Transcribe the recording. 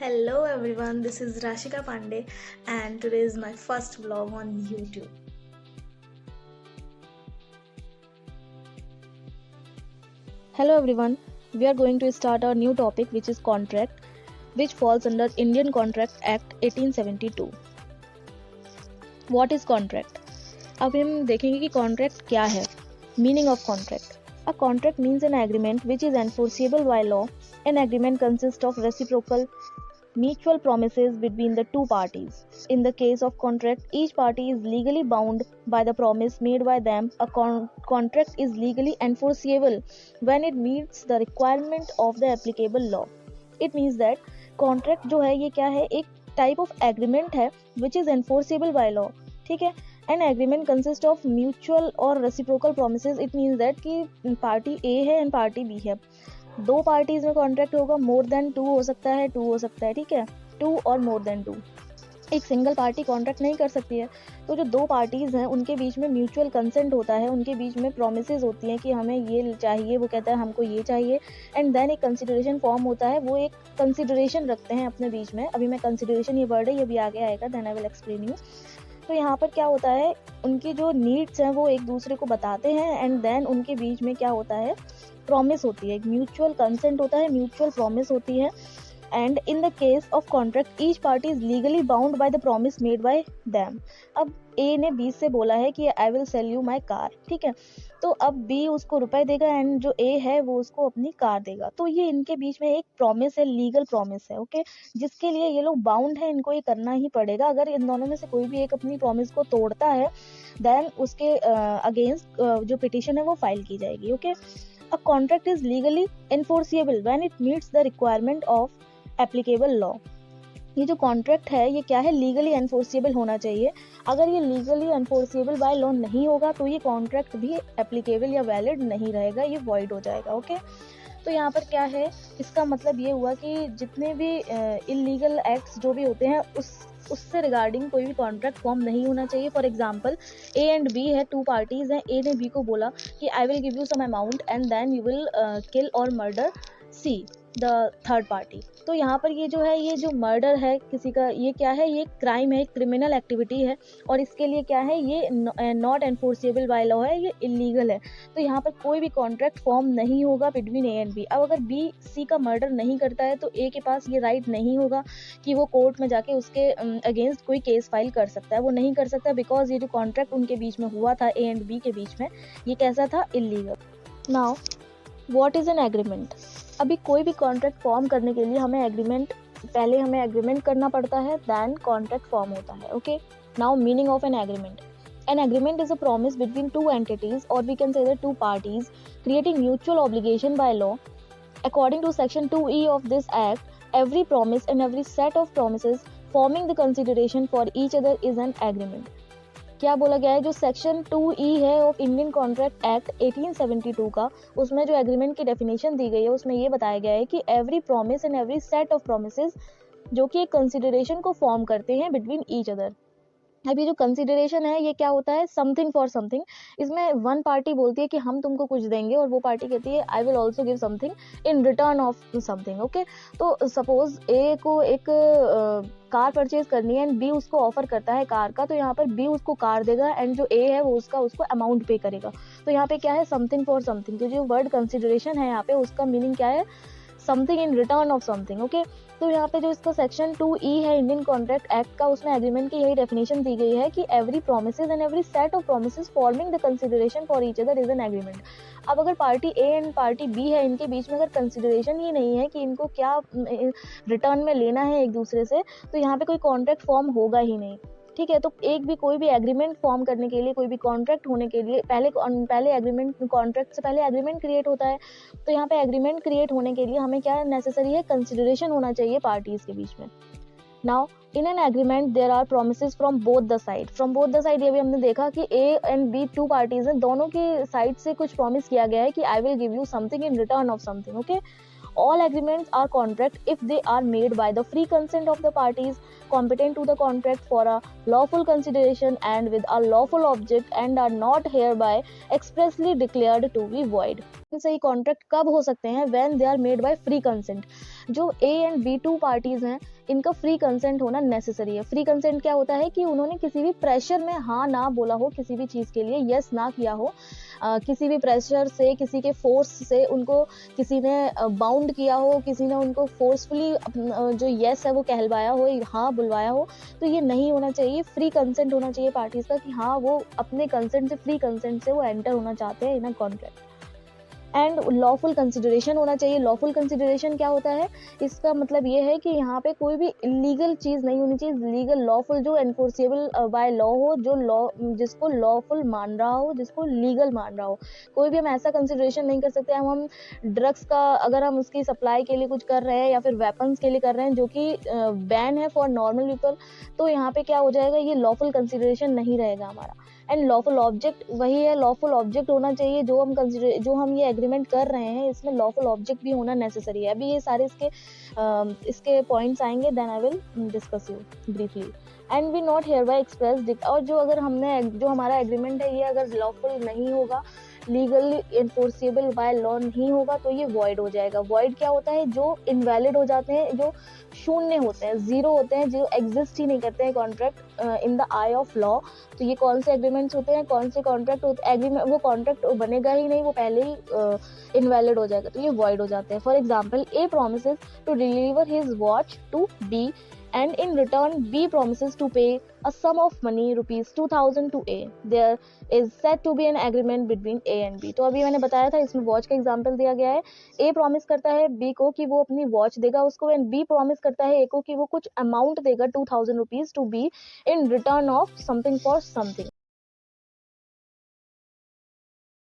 Hello everyone, this is Rashika Pandey and today is my first vlog on YouTube. Hello everyone, we are going to start our new topic which is contract, which falls under Indian Contract Act 1872. What is contract? अब हम देखेंगे कि contract क्या है. Meaning of contract. A contract means an agreement which is enforceable by law. An agreement consists of reciprocal mutual promises between the two parties. In the case of contract, each party is legally bound by the promise made by them. A contract is legally enforceable when it meets the requirement of the applicable law. It means that contract जो है ये क्या है, एक type of agreement है which is enforceable by law. ठीक है. An agreement consists of mutual और reciprocal promises. It means that कि पार्टी A है एंड पार्टी B है. दो पार्टीज में कॉन्ट्रैक्ट होगा, मोर देन टू हो सकता है, टू हो सकता है, ठीक है, टू और मोर देन टू. एक सिंगल पार्टी कॉन्ट्रैक्ट नहीं कर सकती है. तो जो दो पार्टीज हैं उनके बीच में म्यूचुअल कंसेंट होता है, उनके बीच में प्रोमिसेस होती हैं कि हमें ये चाहिए, वो कहता है हमको ये चाहिए, एंड देन एक कंसिडरेशन फॉर्म होता है. वो एक कंसिडरेशन रखते हैं अपने बीच में. अभी मैं कंसिडरेशन ये वर्ड है ये भी आगे आएगा, then I will explain you. तो यहाँ पर क्या होता है, उनकी जो नीड्स हैं वो एक दूसरे को बताते हैं एंड देन उनके बीच में क्या होता है, प्रॉमिस होती है, एक म्यूचुअल कंसेंट होता है, म्यूचुअल प्रॉमिस होती है. And in the case of contract each party is legally bound by the promise made by them. अब ए ने बी से बोला है कि I will sell you my car, ठीक है. तो अब बी उसको रुपए देगा एंड जो ए है वो उसको अपनी कार देगा. तो ये इनके बीच में एक प्रॉमिस है, लीगल प्रॉमिस है, ओके, जिसके लिए ये लोग बाउंड है, इनको ये करना ही पड़ेगा. अगर इन दोनों में से कोई भी एक अपनी प्रॉमिस को तोड़ता है देन उसके अगेंस्ट जो पिटिशन है वो फाइल की जाएगी, okay. A contract is legally enforceable when it meets the requirement of applicable law. ये जो कॉन्ट्रैक्ट है ये क्या है, लीगली एनफोर्सिएबल होना चाहिए. अगर ये लीगली एनफोर्सिएबल बाय लॉ नहीं होगा तो ये कॉन्ट्रैक्ट भी एप्लीकेबल या वैलिड नहीं रहेगा, ये वॉइड हो जाएगा, ओके. तो यहाँ पर क्या है, इसका मतलब ये हुआ कि जितने भी इलीगल एक्ट्स जो भी होते हैं उससे रिगार्डिंग कोई भी कॉन्ट्रैक्ट फॉर्म नहीं होना चाहिए. For example A and B है, टू पार्टीज हैं. ए ने बी को बोला कि I will give you some amount and then you will kill और murder C the third party. तो यहाँ पर ये जो है, ये जो मर्डर है किसी का, ये क्या है, ये क्राइम है, क्रिमिनल एक्टिविटी है और इसके लिए क्या है, ये नॉट एनफोर्सेबल बाय लॉ है, ये इलीगल है. तो यहाँ पर कोई भी कॉन्ट्रैक्ट फॉर्म नहीं होगा बिटवीन ए एंड बी. अब अगर बी सी का मर्डर नहीं करता है तो ए के पास ये राइट नहीं होगा कि वो कोर्ट में जाके उसके अगेंस्ट कोई केस फाइल कर सकता है. वो नहीं कर सकता बिकॉज ये जो कॉन्ट्रैक्ट उनके बीच में हुआ था ए एंड बी के बीच में, ये कैसा था, illegal. Now what is an agreement. अभी कोई भी कॉन्ट्रैक्ट फॉर्म करने के लिए पहले हमें एग्रीमेंट करना पड़ता है, देन कॉन्ट्रैक्ट फॉर्म होता है, okay. Now meaning of an agreement. An agreement is a promise between two entities, or we can say the two parties, creating mutual obligation by law. According to section 2E of this act, every promise and every set of promises forming the consideration for each other is an agreement. क्या बोला गया है, जो section 2E है of Indian contract act 1872 का, उसमें जो agreement की डेफिनेशन दी गई है उसमें ये बताया गया है कि every promise and every set of promises जो कि एक कंसिडरेशन को फॉर्म करते हैं बिटवीन ईच अदर. अभी जो कंसिडरेशन है ये क्या होता है, समथिंग फॉर समथिंग. इसमें वन पार्टी बोलती है कि हम तुमको कुछ देंगे और वो पार्टी कहती है I will also give something in return of something, okay. तो सपोज ए को एक कार परचेज करनी है एंड बी उसको ऑफर करता है कार का, तो यहाँ पर बी उसको कार देगा एंड जो ए है वो उसको अमाउंट पे करेगा. तो यहाँ पे क्या है, समथिंग फॉर समथिंग. तो जो वर्ड कंसिडरेशन है यहाँ पे उसका मीनिंग क्या है, something in return of something, okay. तो यहाँ पे जो इसका सेक्शन 2E है इंडियन कॉन्ट्रैक्ट एक्ट का, उसमें एग्रीमेंट की यही डेफिनेशन दी गई है कि every promises and every set of promises forming the consideration for each other is an agreement. अब अगर party A and party B है, इनके बीच में अगर कंसिडरेशन ही नहीं है कि इनको क्या रिटर्न में लेना है एक दूसरे से, तो यहाँ पे कोई कॉन्ट्रैक्ट फॉर्म होगा ही नहीं, ठीक है. तो कोई भी एग्रीमेंट फॉर्म करने के लिए, कोई भी कॉन्ट्रैक्ट होने के लिए पहले एग्रीमेंट, कॉन्ट्रैक्ट से पहले एग्रीमेंट क्रिएट होता है. तो यहाँ पे एग्रीमेंट क्रिएट होने के लिए हमें क्या नेसेसरी है, कंसिडरेशन होना चाहिए पार्टीज के बीच में. Now in an agreement there are promises from both the side. From both the side ये भी हमने देखा कि A and B two parties हैं, दोनों की साइड से कुछ प्रॉमिस किया गया है कि I will give you something in return of something, okay. All agreements are contract if they are made by the free consent of the parties competent to the contract for a lawful consideration and with a lawful object and are not hereby expressly declared to be void. सही contract कब हो सकते हैं? When they are made by free consent. जो A and B two parties हैं इनका free consent होना necessary है. फ्री कंसेंट क्या होता है कि उन्होंने किसी भी प्रेशर में हाँ ना बोला हो, किसी भी चीज के लिए यस ना किया हो, किसी भी प्रेशर से, किसी के फोर्स से उनको किसी ने बाउंड किया हो, किसी ने उनको फोर्सफुली जो यस है वो कहलवाया हो, हाँ बुलवाया हो, तो ये नहीं होना चाहिए. फ्री कंसेंट होना चाहिए पार्टीज का कि हाँ वो अपने कंसेंट से, फ्री कंसेंट से वो एंटर होना चाहते हैं in a contract. And lawful consideration होना चाहिए. लॉफुल कंसिडरेशन क्या होता है? इसका मतलब ये है कि यहाँ पे कोई भी इलीगल चीज नहीं होनी चाहिए. लीगल, लॉफुल, जो एनफोर्सेबल बाय लॉ हो, जो लॉ जिसको लॉफुल मान रहा हो, जिसको लीगल मान रहा हो. कोई भी हम ऐसा कंसिडरेशन नहीं कर सकते. हम ड्रग्स का अगर हम उसकी सप्लाई के लिए कुछ कर रहे हैं या फिर वेपन्स के लिए कर रहे हैं जो कि बैन है फॉर नॉर्मल पीपल, तो यहाँ पे क्या हो जाएगा, ये लॉफुल कंसिडरेशन नहीं रहेगा हमारा. एंड लॉफुल ऑब्जेक्ट वही है, लॉफुल ऑब्जेक्ट होना चाहिए. जो हम ये एग्रीमेंट कर रहे हैं इसमें लॉफुल ऑब्जेक्ट भी होना नेसेसरी है. अभी ये सारे इसके पॉइंट्स आएंगे, then I will discuss you briefly. And we not here by express. और जो अगर जो हमारा एग्रीमेंट है ये अगर लॉफुल नहीं होगा, लीगली इन्फोर्सेबल बाय लॉ नहीं होगा, तो ये वॉइड हो जाएगा. वॉइड क्या होता है? जो इनवैलिड हो जाते हैं, जो शून्य होते हैं, जीरो होते हैं, जो एग्जिस्ट ही नहीं करते हैं contract in the I of law. तो ये कौन से एग्रीमेंट्स होते हैं, कौन से कॉन्ट्रैक्ट होते हैं? एग्रीमेंट, वो कॉन्ट्रैक्ट बनेगा ही नहीं, वो पहले ही इनवैलिड हो जाएगा, तो ये वॉइड हो जाते हैं. For example, A promises to deliver his watch to B and in return B promises to pay a sum of money rupees 2000 to A. There is said to be an agreement between A and B. तो अभी मैंने बताया था, इसमें watch का example दिया गया है. A प्रॉमिस करता है B को कि वो अपनी वॉच देगा उसको, एंड B प्रॉमिस करता है A को कि वो कुछ अमाउंट देगा 2000 rupees to B in return of something for something.